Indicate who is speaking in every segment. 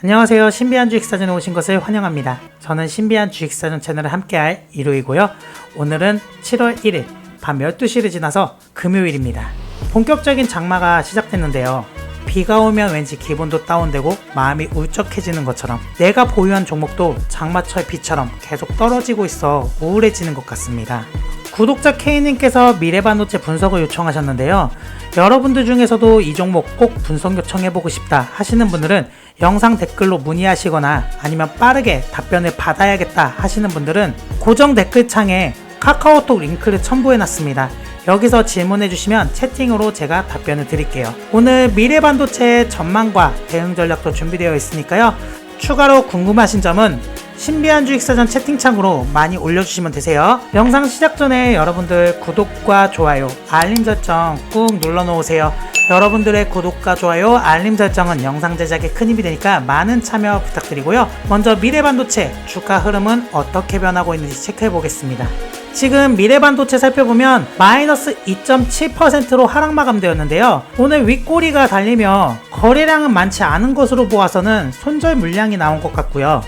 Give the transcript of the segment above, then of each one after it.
Speaker 1: 안녕하세요. 신비한 주식사전에 오신 것을 환영합니다. 저는 신비한 주식사전 채널을 함께할 이루이고요. 오늘은 7월 1일 밤 12시를 지나서 금요일입니다. 본격적인 장마가 시작됐는데요. 비가 오면 왠지 기분도 다운되고 마음이 울적해지는 것처럼 내가 보유한 종목도 장마철 비처럼 계속 떨어지고 있어 우울해지는 것 같습니다. 구독자 K님께서 미래반도체 분석을 요청하셨는데요. 여러분들 중에서도 이 종목 꼭 분석 요청해보고 싶다 하시는 분들은 영상 댓글로 문의하시거나 아니면 빠르게 답변을 받아야겠다 하시는 분들은 고정 댓글창에 카카오톡 링크를 첨부해놨습니다. 여기서 질문해주시면 채팅으로 제가 답변을 드릴게요. 오늘 미래반도체 전망과 대응 전략도 준비되어 있으니까요. 추가로 궁금하신 점은 신비한 주식사전 채팅창으로 많이 올려주시면 되세요. 영상 시작 전에 여러분들 구독과 좋아요, 알림 설정 꾹 눌러놓으세요. 여러분들의 구독과 좋아요, 알림 설정은 영상 제작에 큰 힘이 되니까 많은 참여 부탁드리고요. 먼저 미래반도체 주가 흐름은 어떻게 변하고 있는지 체크해 보겠습니다. 지금 미래반도체 살펴보면 마이너스 2.7%로 하락 마감되었는데요. 오늘 윗꼬리가 달리며 거래량은 많지 않은 것으로 보아서는 손절 물량이 나온 것 같고요.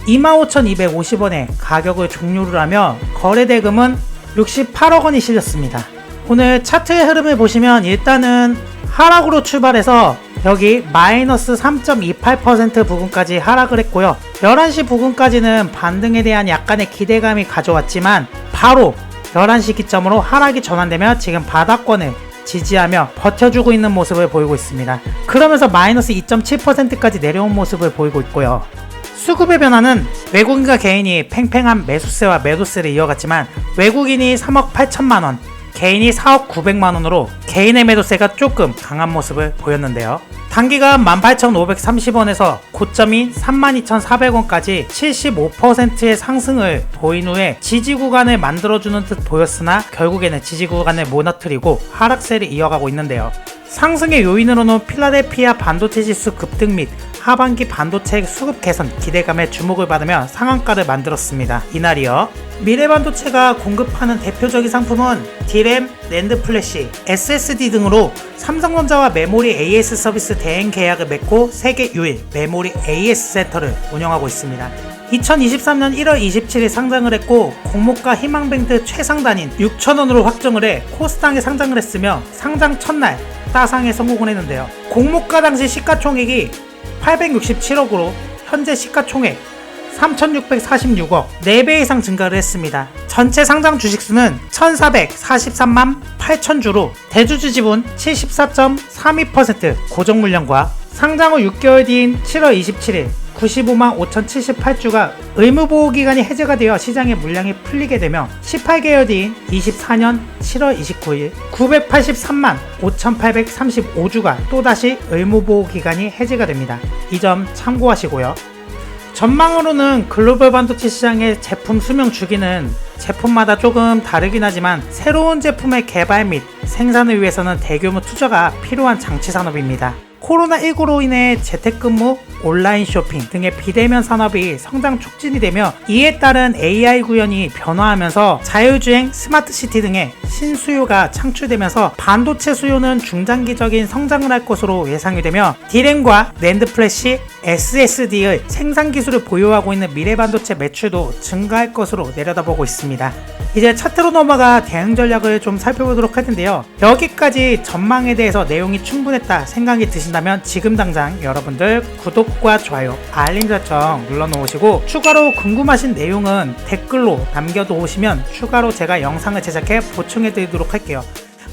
Speaker 1: 25,250원에 가격을 종료를 하며 거래대금은 68억 원이 실렸습니다. 오늘 차트의 흐름을 보시면 일단은 하락으로 출발해서 여기 마이너스 3.28% 부근까지 하락을 했고요. 11시 부근까지는 반등에 대한 약간의 기대감이 가져왔지만 바로 11시 기점으로 하락이 전환되며 지금 바닥권을 지지하며 버텨주고 있는 모습을 보이고 있습니다. 그러면서 마이너스 2.7%까지 내려온 모습을 보이고 있고요. 수급의 변화는 외국인과 개인이 팽팽한 매수세와 매도세를 이어갔지만 외국인이 3억 8천만원, 개인이 4억 9백만원으로 개인의 매도세가 조금 강한 모습을 보였는데요. 단기간 18,530원에서 고점인 32,400원까지 75%의 상승을 보인 후에 지지 구간을 만들어주는 듯 보였으나 결국에는 지지 구간을 무너뜨리고 하락세를 이어가고 있는데요. 상승의 요인으로는 필라델피아 반도체 지수 급등 및 하반기 반도체 수급 개선 기대감에 주목을 받으며 상한가를 만들었습니다. 이날이요. 미래반도체가 공급하는 대표적인 상품은 D램, 낸드 플래시, SSD 등으로 삼성전자와 메모리 AS 서비스 대행 계약을 맺고 세계 유일 메모리 AS 센터를 운영하고 있습니다. 2023년 1월 27일 상장을 했고 공모가 희망밴드 최상단인 6,000원으로 확정을 해 코스닥에 상장을 했으며 상장 첫날 따상에 성공을 했는데요. 공모가 당시 시가총액이 867억으로 현재 시가총액 3,646억, 4배 이상 증가를 했습니다. 전체 상장 주식수는 1,443만 8천주로 대주주 지분 74.32% 고정 물량과 상장 후 6개월 뒤인 7월 27일 95만 5,078주가 의무보호기간이 해제가 되어 시장의 물량이 풀리게 되며 18개월 뒤인 24년 7월 29일 983만 5,835주가 또다시 의무보호기간이 해제가 됩니다. 이 점 참고하시고요. 전망으로는 글로벌 반도체 시장의 제품 수명 주기는 제품마다 조금 다르긴 하지만 새로운 제품의 개발 및 생산을 위해서는 대규모 투자가 필요한 장치 산업입니다. 코로나19로 인해 재택근무, 온라인 쇼핑 등의 비대면 산업이 성장 촉진이 되며 이에 따른 AI 구현이 변화하면서 자율주행, 스마트시티 등의 신수요가 창출되면서 반도체 수요는 중장기적인 성장을 할 것으로 예상이 되며 D램과 낸드 플래시, SSD의 생산 기술을 보유하고 있는 미래반도체 매출도 증가할 것으로 내려다보고 있습니다. 이제 차트로 넘어가 대응 전략을 좀 살펴보도록 할 텐데요. 여기까지 전망에 대해서 내용이 충분했다 생각이 드신다면 지금 당장 여러분들 구독과 좋아요, 알림 설정 눌러놓으시고 추가로 궁금하신 내용은 댓글로 남겨놓으시면 추가로 제가 영상을 제작해 보충해 드리도록 할게요.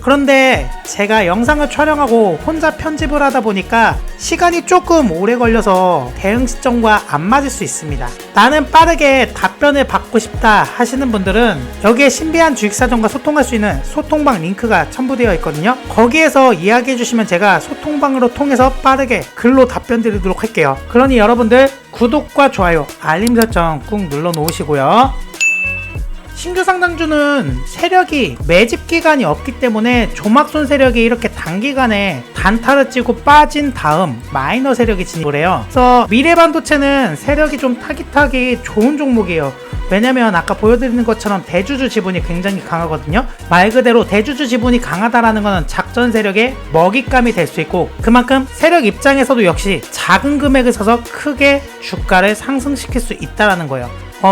Speaker 1: 그런데 제가 영상을 촬영하고 혼자 편집을 하다 보니까 시간이 조금 오래 걸려서 대응 시점과 안 맞을 수 있습니다. 나는 빠르게 답변을 받고 싶다 하시는 분들은 여기에 신비한 주식사전과 소통할 수 있는 소통방 링크가 첨부되어 있거든요. 거기에서 이야기해 주시면 제가 소통방으로 통해서 빠르게 글로 답변 드리도록 할게요. 그러니 여러분들 구독과 좋아요, 알림 설정 꾹 눌러 놓으시고요. 신규 상장주는 세력이 매집 기간이 없기 때문에 조막손 세력이 이렇게 단기간에 단타를 찌고 빠진 다음 마이너 세력이 진입을 해요. 그래서 미래반도체는 세력이 좀 타깃하기 좋은 종목이에요. 왜냐면 아까 보여드리는 것처럼 대주주 지분이 굉장히 강하거든요. 말 그대로 대주주 지분이 강하다라는 것은 작전 세력의 먹잇감이 될 수 있고, 그만큼 세력 입장에서도 역시 작은 금액을 써서 크게 주가를 상승시킬 수 있다라는 거예요.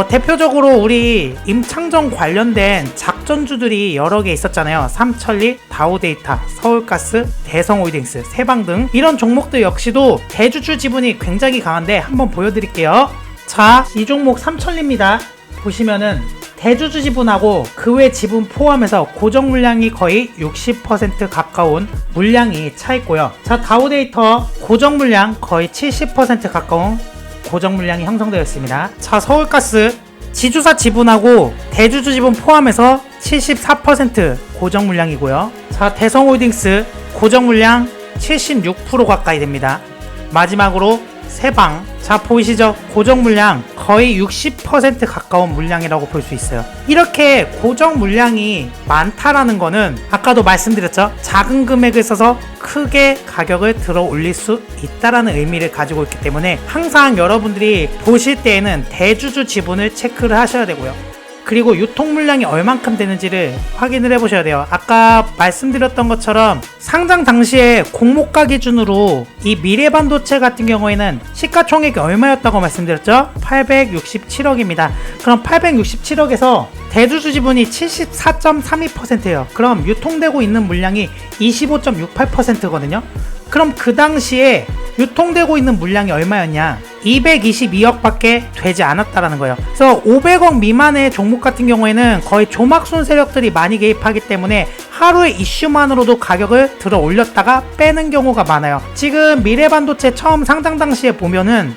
Speaker 1: 대표적으로 우리 임창정 관련된 작전주들이 여러 개 있었잖아요. 삼천리, 다우데이터, 서울가스, 대성홀딩스, 세방 등 이런 종목들 역시도 대주주 지분이 굉장히 강한데 한번 보여드릴게요. 자, 이 종목 삼천리입니다. 보시면은 대주주 지분하고 그 외 지분 포함해서 고정 물량이 거의 60% 가까운 물량이 차 있고요. 자, 다우데이터 고정 물량 거의 70% 가까운 고정 물량이 형성되어 있습니다. 자, 서울가스 지주사 지분하고 대주주 지분 포함해서 74% 고정 물량이고요. 자, 대성홀딩스 고정 물량 76% 가까이 됩니다. 마지막으로 세방, 자 보이시죠? 고정 물량 거의 60% 가까운 물량이라고 볼 수 있어요. 이렇게 고정 물량이 많다라는 거는 아까도 말씀드렸죠? 작은 금액을 써서 크게 가격을 들어 올릴 수 있다라는 의미를 가지고 있기 때문에 항상 여러분들이 보실 때에는 대주주 지분을 체크를 하셔야 되고요. 그리고 유통 물량이 얼만큼 되는지를 확인을 해 보셔야 돼요. 아까 말씀드렸던 것처럼 상장 당시에 공모가 기준으로 이 미래반도체 같은 경우에는 시가총액이 얼마였다고 말씀드렸죠? 867억입니다. 그럼 867억에서 대주주 지분이 74.32%예요. 그럼 유통되고 있는 물량이 25.68%거든요. 그럼 그 당시에 유통되고 있는 물량이 얼마였냐? 222억 밖에 되지 않았다라는 거예요. 그래서 500억 미만의 종목 같은 경우에는 거의 조막순 세력들이 많이 개입하기 때문에 하루의 이슈만으로도 가격을 들어 올렸다가 빼는 경우가 많아요. 지금 미래반도체 처음 상장 당시에 보면은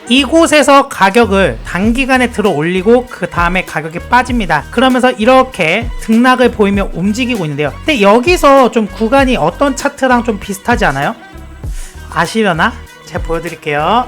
Speaker 1: 이곳에서 가격을 단기간에 들어 올리고 그 다음에 가격이 빠집니다. 그러면서 이렇게 등락을 보이며 움직이고 있는데요. 근데 여기서 좀 구간이 어떤 차트랑 좀 비슷하지 않아요? 아시려나? 제가 보여드릴게요.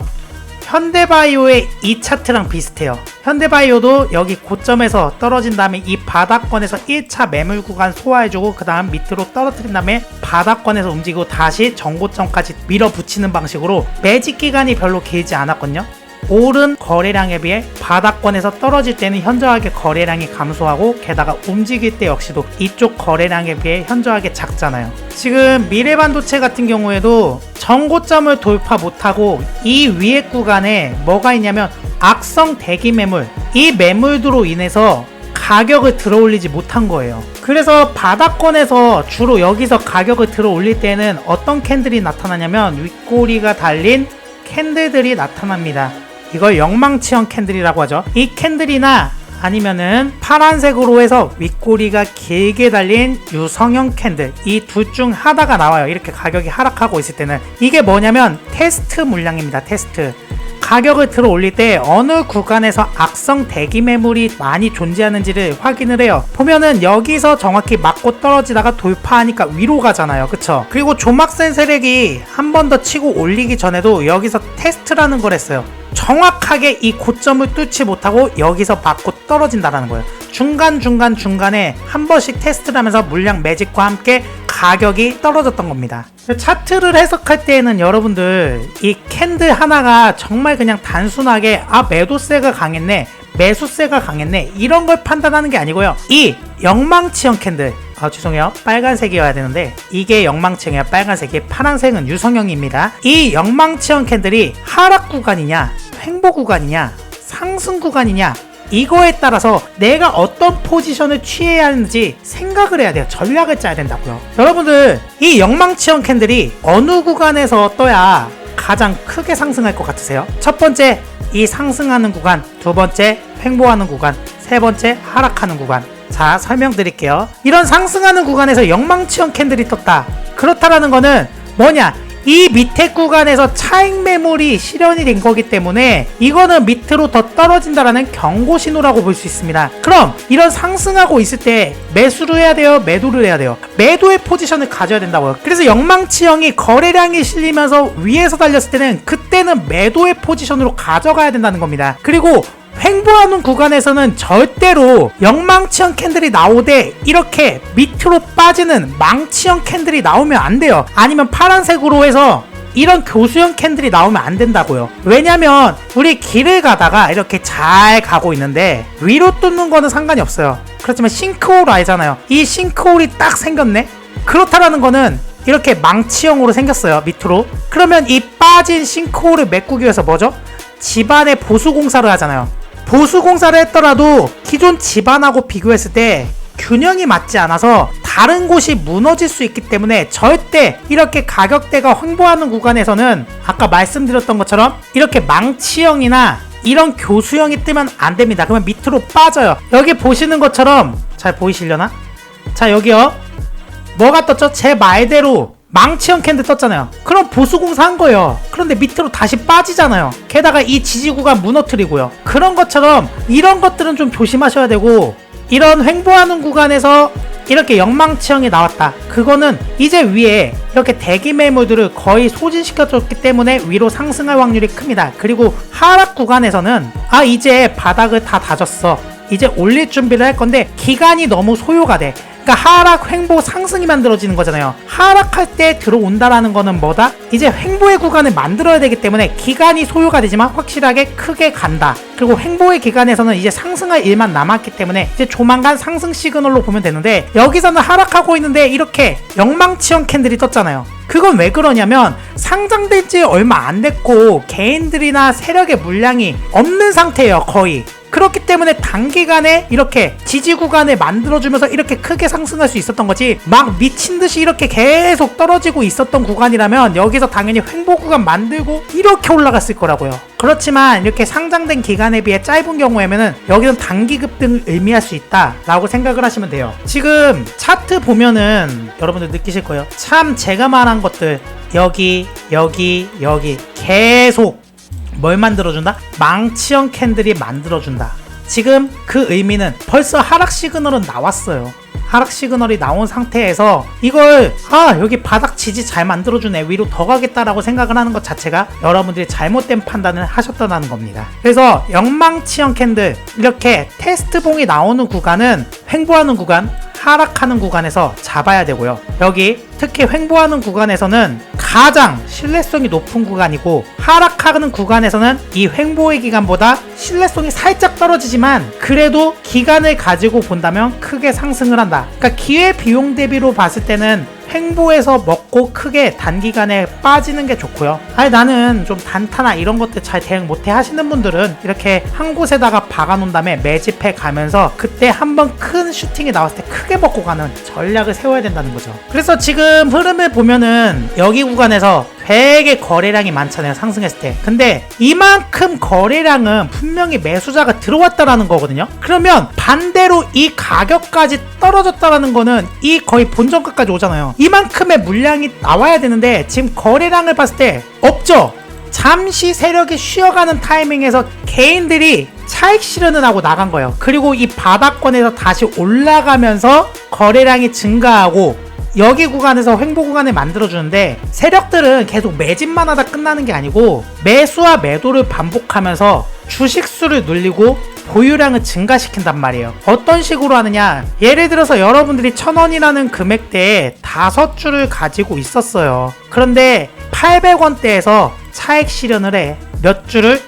Speaker 1: 현대바이오의 이 차트랑 비슷해요. 현대바이오도 여기 고점에서 떨어진 다음에 이 바닥권에서 1차 매물 구간 소화해주고 그 다음 밑으로 떨어뜨린 다음에 바닥권에서 움직이고 다시 정고점까지 밀어붙이는 방식으로 매직 기간이 별로 길지 않았거든요. 오른 거래량에 비해 바닥권에서 떨어질 때는 현저하게 거래량이 감소하고 게다가 움직일 때 역시도 이쪽 거래량에 비해 현저하게 작잖아요. 지금 미래반도체 같은 경우에도 정고점을 돌파 못하고 이 위에 구간에 뭐가 있냐면 악성 대기 매물, 이 매물들로 인해서 가격을 들어 올리지 못한 거예요. 그래서 바닥권에서 주로 여기서 가격을 들어 올릴 때는 어떤 캔들이 나타나냐면 윗꼬리가 달린 캔들들이 나타납니다. 이걸 영망치형 캔들이라고 하죠. 이 캔들이나 아니면은 파란색으로 해서 윗꼬리가 길게 달린 유성형 캔들, 이 둘 중 하나가 나와요. 이렇게 가격이 하락하고 있을 때는 이게 뭐냐면 테스트 물량입니다. 테스트. 가격을 들어 올릴 때 어느 구간에서 악성 대기 매물이 많이 존재하는지를 확인을 해요. 보면은 여기서 정확히 맞고 떨어지다가 돌파하니까 위로 가잖아요. 그쵸? 그리고 조막센 세력이 한 번 더 치고 올리기 전에도 여기서 테스트라는 걸 했어요. 정확하게 이 고점을 뚫지 못하고 여기서 맞고 떨어진다라는 거예요. 중간에 한 번씩 테스트를 하면서 물량 매직과 함께 가격이 떨어졌던 겁니다. 차트를 해석할 때에는 여러분들 이 캔들 하나가 정말 그냥 단순하게 매도세가 강했네, 매수세가 강했네 이런 걸 판단하는 게 아니고요. 이 영망치형 캔들, 죄송해요, 빨간색이어야 되는데 이게 영망치형이야. 빨간색이, 파란색은 유성형입니다. 이 영망치형 캔들이 하락 구간이냐 횡보 구간이냐 상승 구간이냐 이거에 따라서 내가 어떤 포지션을 취해야 하는지 생각을 해야 돼요. 전략을 짜야 된다고요. 여러분들 이 영망치형 캔들이 어느 구간에서 떠야 가장 크게 상승할 것 같으세요? 첫 번째 이 상승하는 구간, 두 번째 횡보하는 구간, 세 번째 하락하는 구간. 자, 설명드릴게요. 이런 상승하는 구간에서 영망치형 캔들이 떴다. 그렇다라는 거는 뭐냐? 이 밑에 구간에서 차익 매물이 실현이 된 거기 때문에 이거는 밑으로 더 떨어진다라는 경고 신호라고 볼 수 있습니다. 그럼 이런 상승하고 있을 때 매수를 해야 돼요? 매도를 해야 돼요? 매도의 포지션을 가져야 된다고요. 그래서 영망치형이 거래량이 실리면서 위에서 달렸을 때는 그때는 매도의 포지션으로 가져가야 된다는 겁니다. 그리고 횡보하는 구간에서는 절대로 영망치형 캔들이 나오되 이렇게 밑으로 빠지는 망치형 캔들이 나오면 안 돼요. 아니면 파란색으로 해서 이런 교수형 캔들이 나오면 안 된다고요. 왜냐면 우리 길을 가다가 이렇게 잘 가고 있는데 위로 뚫는 거는 상관이 없어요. 그렇지만 싱크홀 알잖아요. 이 싱크홀이 딱 생겼네? 그렇다라는 거는 이렇게 망치형으로 생겼어요. 밑으로. 그러면 이 빠진 싱크홀을 메꾸기 위해서 뭐죠? 집안에 보수공사를 하잖아요. 보수공사를 했더라도 기존 집안하고 비교했을 때 균형이 맞지 않아서 다른 곳이 무너질 수 있기 때문에 절대 이렇게 가격대가 횡보하는 구간에서는 아까 말씀드렸던 것처럼 이렇게 망치형이나 이런 교수형이 뜨면 안 됩니다. 그러면 밑으로 빠져요. 여기 보시는 것처럼 잘 보이시려나? 자, 여기요. 뭐가 떴죠? 제 말대로 망치형 캔들 떴잖아요. 그럼 보수공사 한 거예요. 그런데 밑으로 다시 빠지잖아요. 게다가 이 지지구간 무너뜨리고요. 그런 것처럼 이런 것들은 좀 조심하셔야 되고, 이런 횡보하는 구간에서 이렇게 영망치형이 나왔다. 그거는 이제 위에 이렇게 대기 매물들을 거의 소진시켜줬기 때문에 위로 상승할 확률이 큽니다. 그리고 하락 구간에서는 이제 바닥을 다 다졌어. 이제 올릴 준비를 할 건데 기간이 너무 소요가 돼. 그러니까 하락, 횡보, 상승이 만들어지는 거잖아요. 하락할 때 들어온다라는 거는 뭐다? 이제 횡보의 구간을 만들어야 되기 때문에 기간이 소요가 되지만 확실하게 크게 간다. 그리고 횡보의 기간에서는 이제 상승할 일만 남았기 때문에 이제 조만간 상승 시그널로 보면 되는데, 여기서는 하락하고 있는데 이렇게 영망치형 캔들이 떴잖아요. 그건 왜 그러냐면 상장된 지 얼마 안 됐고 개인들이나 세력의 물량이 없는 상태예요. 거의. 그렇기 때문에 단기간에 이렇게 지지 구간을 만들어주면서 이렇게 크게 상승할 수 있었던 거지, 막 미친듯이 이렇게 계속 떨어지고 있었던 구간이라면 여기서 당연히 횡보 구간 만들고 이렇게 올라갔을 거라고요. 그렇지만 이렇게 상장된 기간에 비해 짧은 경우에는 여기는 단기 급등을 의미할 수 있다라고 생각을 하시면 돼요. 지금 차트 보면은 여러분들 느끼실 거예요. 참 제가 말한 것들 여기 계속 뭘 만들어준다? 망치형 캔들이 만들어준다. 지금 그 의미는 벌써 하락 시그널은 나왔어요. 하락 시그널이 나온 상태에서 이걸 여기 바닥 지지 잘 만들어주네, 위로 더 가겠다라고 생각을 하는 것 자체가 여러분들이 잘못된 판단을 하셨다는 겁니다. 그래서 영망치형 캔들, 이렇게 테스트봉이 나오는 구간은 횡보하는 구간, 하락하는 구간에서 잡아야 되고요. 여기 특히 횡보하는 구간에서는 가장 신뢰성이 높은 구간이고, 하락하는 구간에서는 이 횡보의 기간보다 신뢰성이 살짝 떨어지지만 그래도 기간을 가지고 본다면 크게 상승을 한다. 그러니까 기회 비용 대비로 봤을 때는 횡보에서 먹고 크게 단기간에 빠지는 게 좋고요. 나는 좀 단타나 이런 것들 잘 대응 못해 하시는 분들은 이렇게 한 곳에다가 박아놓은 다음에 매집해 가면서 그때 한번 큰 슈팅이 나왔을 때 크게 먹고 가는 전략을 세워야 된다는 거죠. 그래서 지금 흐름을 보면은 여기 구간에서 되게 거래량이 많잖아요, 상승했을 때. 근데 이만큼 거래량은 분명히 매수자가 들어왔다라는 거거든요. 그러면 반대로 이 가격까지 떨어졌다라는 거는 이 거의 본전가까지 오잖아요. 이만큼의 물량이 나와야 되는데 지금 거래량을 봤을 때 없죠. 잠시 세력이 쉬어가는 타이밍에서 개인들이 차익 실현을 하고 나간 거예요. 그리고 이 바닥권에서 다시 올라가면서 거래량이 증가하고 여기 구간에서 횡보 구간을 만들어주는데, 세력들은 계속 매집만 하다 끝나는 게 아니고 매수와 매도를 반복하면서 주식수를 늘리고 보유량을 증가시킨단 말이에요. 어떤 식으로 하느냐, 예를 들어서 여러분들이 1,000원이라는 금액대에 5주를 가지고 있었어요. 그런데 800원대에서 차익 실현을 해. 몇 주를?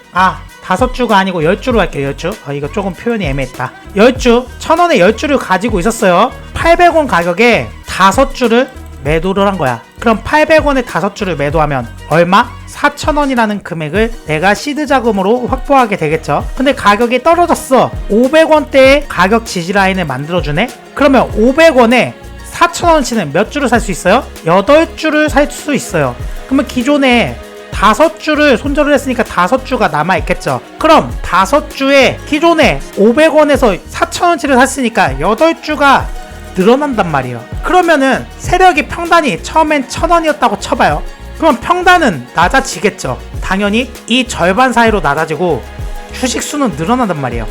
Speaker 1: 5주가 아니고 10주로 할게요. 10주. 이거 조금 표현이 애매했다. 10주, 1,000원에 10주를 가지고 있었어요. 800원 가격에 5주를 매도를 한 거야. 그럼 800원에 5주를 매도하면 얼마? 4,000원이라는 금액을 내가 시드 자금으로 확보하게 되겠죠. 근데 가격이 떨어졌어. 500원대의 가격 지지라인을 만들어주네? 그러면 500원에 4,000원치는 몇 주를 살 수 있어요? 8주를 살 수 있어요. 그러면 기존에 5주를 손절을 했으니까 5주가 남아있겠죠. 그럼 5주에 기존에 500원에서 4,000원치를 샀으니까 8주가 늘어난단 말이에요. 그러면은 세력이 평단이 처음엔 1,000원이었다고 쳐봐요. 그럼 평단은 낮아지겠죠. 당연히 이 절반 사이로 낮아지고 주식수는 늘어난단 말이에요.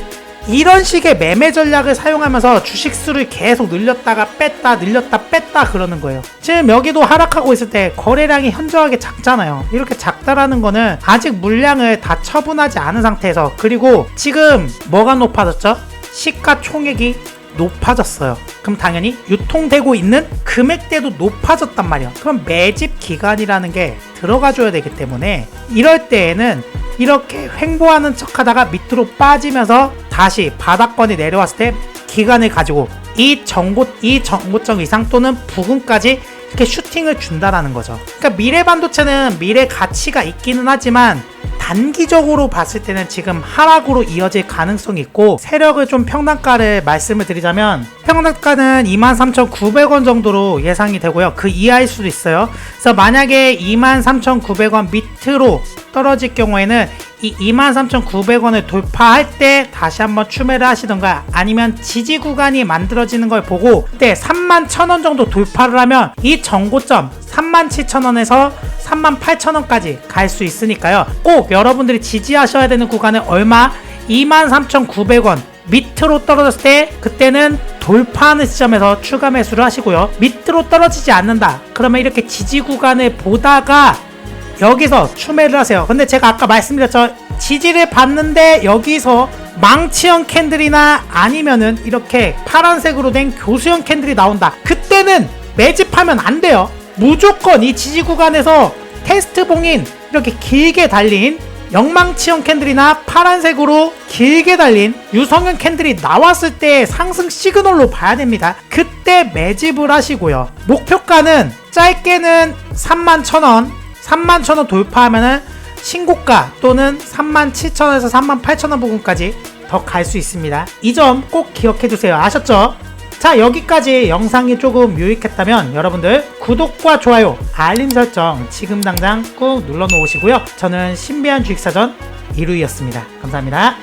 Speaker 1: 이런 식의 매매 전략을 사용하면서 주식수를 계속 늘렸다가 뺐다 늘렸다 뺐다 그러는 거예요. 지금 여기도 하락하고 있을 때 거래량이 현저하게 작잖아요. 이렇게 작다라는 거는 아직 물량을 다 처분하지 않은 상태에서, 그리고 지금 뭐가 높아졌죠? 시가총액이 높아졌어요. 그럼 당연히 유통되고 있는 금액대도 높아졌단 말이에요. 그럼 매집 기간이라는 게 들어가 줘야 되기 때문에 이럴 때에는 이렇게 횡보하는 척 하다가 밑으로 빠지면서 다시 바닥권이 내려왔을 때 기간을 가지고 이 정고점 이상 또는 부근까지 이렇게 슈팅을 준다라는 거죠. 그러니까 미래 반도체는 미래 가치가 있기는 하지만 단기적으로 봤을 때는 지금 하락으로 이어질 가능성이 있고, 세력을 좀 평단가를 말씀을 드리자면 평단가는 23,900원 정도로 예상이 되고요. 그 이하일 수도 있어요. 그래서 만약에 23,900원 밑으로 떨어질 경우에는 이 23,900원을 돌파할 때 다시 한번 추매를 하시던가, 아니면 지지 구간이 만들어지는 걸 보고 그때 31,000원 정도 돌파를 하면 이 정고점 37,000원에서 38,000원까지 갈 수 있으니까요. 꼭 여러분들이 지지하셔야 되는 구간은 얼마? 23,900원 밑으로 떨어졌을 때 그때는 돌파하는 시점에서 추가 매수를 하시고요. 밑으로 떨어지지 않는다 그러면 이렇게 지지 구간을 보다가 여기서 추매를 하세요. 근데 제가 아까 말씀드렸죠, 지지를 봤는데 여기서 망치형 캔들이나 아니면은 이렇게 파란색으로 된 교수형 캔들이 나온다, 그때는 매집하면 안 돼요. 무조건 이 지지 구간에서 테스트 봉인 이렇게 길게 달린 영망치형 캔들이나 파란색으로 길게 달린 유성형 캔들이 나왔을 때 상승 시그널로 봐야 됩니다. 그때 매집을 하시고요. 목표가는 짧게는 31,000원, 31,000원 돌파하면은 신고가 또는 37,000원에서 38,000원 부분까지 더 갈 수 있습니다. 이 점 꼭 기억해 두세요. 아셨죠? 자, 여기까지 영상이 조금 유익했다면 여러분들 구독과 좋아요, 알림 설정 지금 당장 꾹 눌러 놓으시고요. 저는 신비한 주식사전 이루이였습니다. 감사합니다.